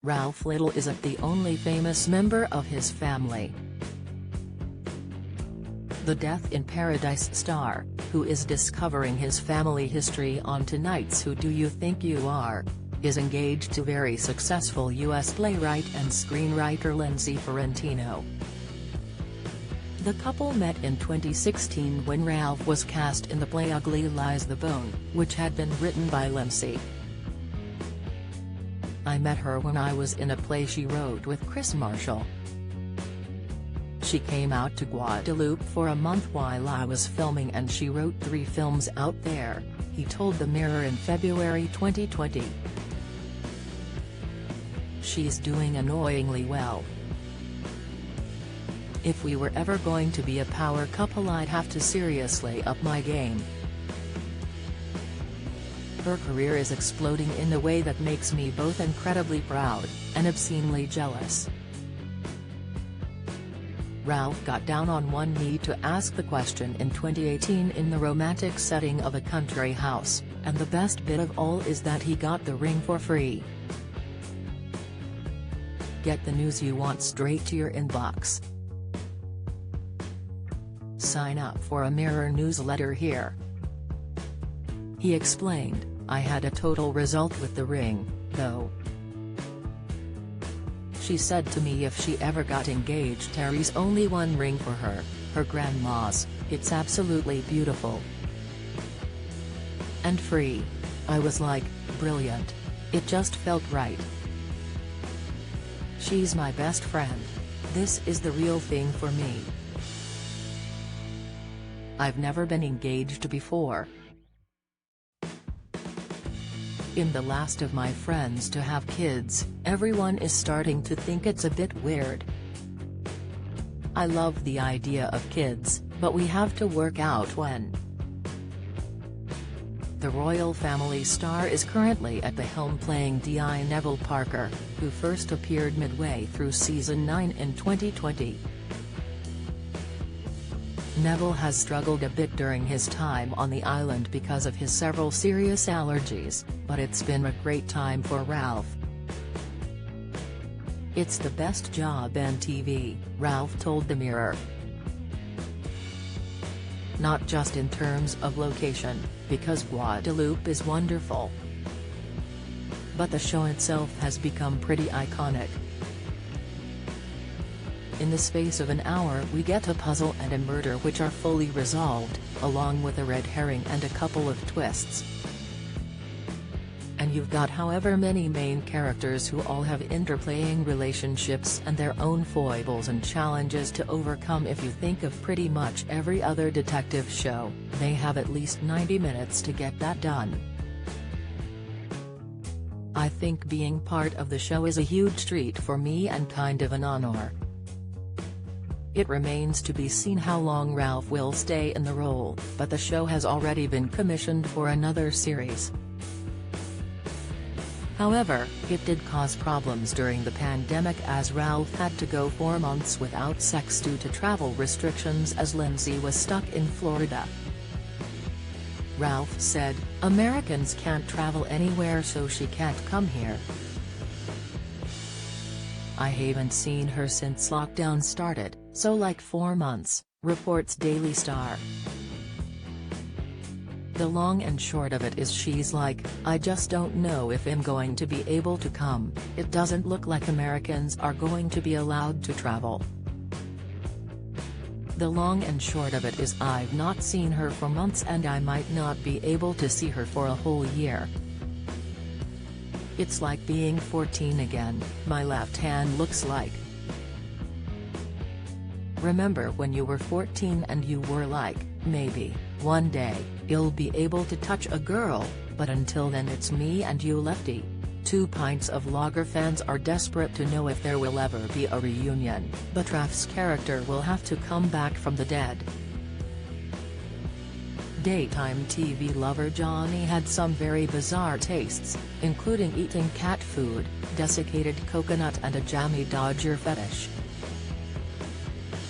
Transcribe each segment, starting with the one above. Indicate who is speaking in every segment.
Speaker 1: Ralf Little isn't the only famous member of his family. The Death in Paradise star, who is discovering his family history on tonight's Who Do You Think You Are?, is engaged to very successful U.S. playwright and screenwriter Lindsay Ferrantino. The couple met in 2016 when Ralph was cast in the play Ugly Lies the Bone, which had been written by Lindsay. "I met her when I was in a play she wrote with Chris Marshall. She came out to Guadeloupe for a month while I was filming and she wrote 3 films out there," he told the Mirror in February 2020. "She's doing annoyingly well. If we were ever going to be a power couple I'd have to seriously up my game. Her career is exploding in a way that makes me both incredibly proud and obscenely jealous." Ralph got down on one knee to ask the question in 2018 in the romantic setting of a country house, and the best bit of all is that he got the ring for free. Get the news you want straight to your inbox. Sign up for a Mirror newsletter here. He explained, "I had a total result with the ring, though. She said to me if she ever got engaged Terry's only one ring for her, her grandma's, it's absolutely beautiful. And free. I was like, brilliant. It just felt right. She's my best friend. This is the real thing for me. I've never been engaged before. In the last of my friends to have kids, everyone is starting to think it's a bit weird. I love the idea of kids, but we have to work out when." The royal family star is currently at the helm playing Di Neville Parker, who first appeared midway through season 9 in 2020. Neville has struggled a bit during his time on the island because of his several serious allergies, but it's been a great time for Ralph. "It's the best job on TV," Ralph told the Mirror. "Not just in terms of location, because Guadeloupe is wonderful. But the show itself has become pretty iconic. In the space of an hour we get a puzzle and a murder which are fully resolved, along with a red herring and a couple of twists. And you've got however many main characters who all have interplaying relationships and their own foibles and challenges to overcome. If you think of pretty much every other detective show, they have at least 90 minutes to get that done. I think being part of the show is a huge treat for me and kind of an honor. It remains to be seen how long Ralph will stay in the role, but the show has already been commissioned for another series. However, it did cause problems during the pandemic as Ralph had to go 4 months without sex due to travel restrictions as Lindsay was stuck in Florida. Ralph said, "Americans can't travel anywhere so she can't come here. I haven't seen her since lockdown started, so like 4 months," reports Daily Star. "The long and short of it is she's like, I just don't know if I'm going to be able to come. It doesn't look like Americans are going to be allowed to travel. The long and short of it is I've not seen her for months and I might not be able to see her for a whole year. It's like being 14 again, my left hand looks like. Remember when you were 14 and you were like, maybe, one day, you'll be able to touch a girl, but until then it's me and you lefty." Two Pints of Lager fans are desperate to know if there will ever be a reunion, but Ralph's character will have to come back from the dead. Daytime TV lover Johnny had some very bizarre tastes, including eating cat food, desiccated coconut and a jammy Dodger fetish.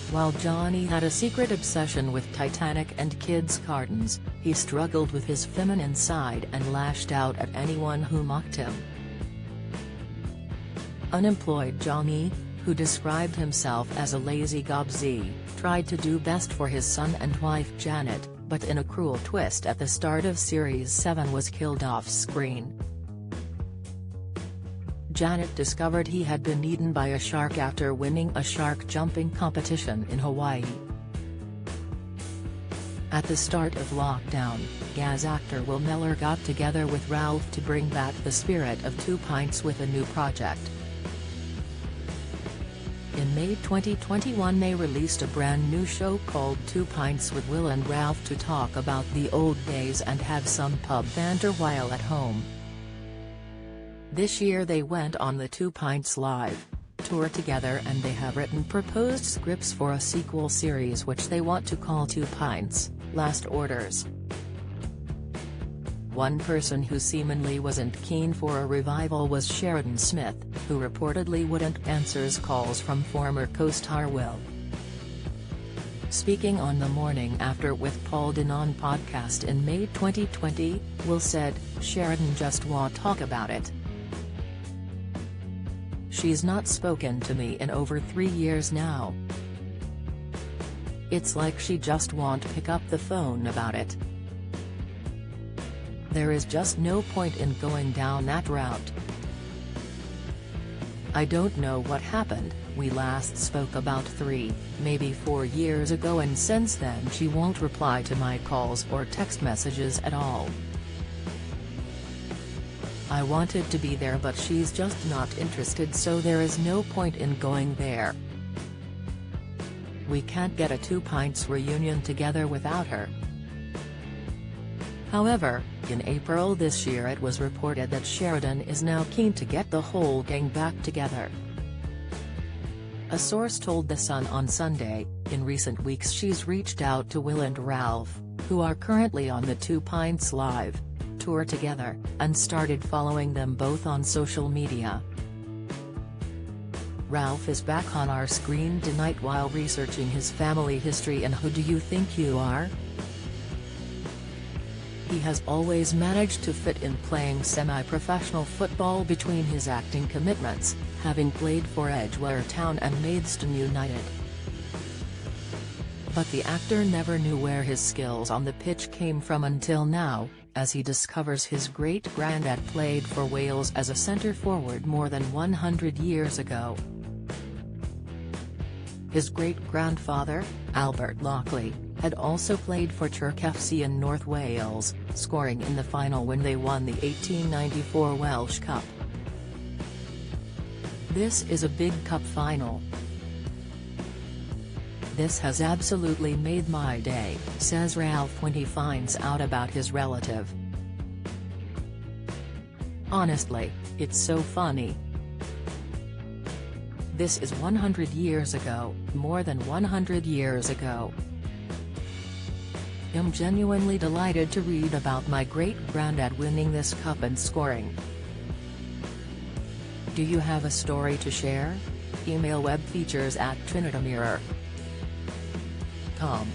Speaker 1: While Johnny had a secret obsession with Titanic and kids' cartoons, he struggled with his feminine side and lashed out at anyone who mocked him. Unemployed Johnny, who described himself as a lazy gobsy, tried to do best for his son and wife Janet, but in a cruel twist at the start of Series 7 was killed off-screen. Janet discovered he had been eaten by a shark after winning a shark jumping competition in Hawaii. At the start of lockdown, Gaz actor Will Meller got together with Ralf to bring back the spirit of Two Pints with a new project. In May 2021 they released a brand new show called Two Pints with Will and Ralf to talk about the old days and have some pub banter while at home. This year they went on the Two Pints Live tour together and they have written proposed scripts for a sequel series which they want to call Two Pints, Last Orders. One person who seemingly wasn't keen for a revival was Sheridan Smith, who reportedly wouldn't answer calls from former co-star Will. Speaking on The Morning After with Paul Denon podcast in May 2020, Will said, "Sheridan just won't talk about it. She's not spoken to me in over 3 years now. It's like she just won't pick up the phone about it. There is just no point in going down that route. I don't know what happened. We last spoke about 3, maybe 4 years ago and since then she won't reply to my calls or text messages at all. I wanted to be there but she's just not interested, so there is no point in going there. We can't get a Two Pints reunion together without her." However, in April this year it was reported that Sheridan is now keen to get the whole gang back together. A source told The Sun on Sunday, in recent weeks she's reached out to Will and Ralf, who are currently on the Two Pints Live tour together, and started following them both on social media. Ralf is back on our screen tonight while researching his family history in Who Do You Think You Are? He has always managed to fit in playing semi-professional football between his acting commitments, having played for Edgware Town and Maidstone United. But the actor never knew where his skills on the pitch came from until now, as he discovers his great-granddad played for Wales as a centre-forward more than 100 years ago. His great-grandfather, Albert Lockley, had also played for Chirk FC in North Wales, scoring in the final when they won the 1894 Welsh Cup. "This is a big cup final. This has absolutely made my day," says Ralf when he finds out about his relative. "Honestly, it's so funny. This is 100 years ago, more than 100 years ago. I'm genuinely delighted to read about my great-granddad winning this cup and scoring. Do you have a story to share? Email webfeatures@trinitymirror.com.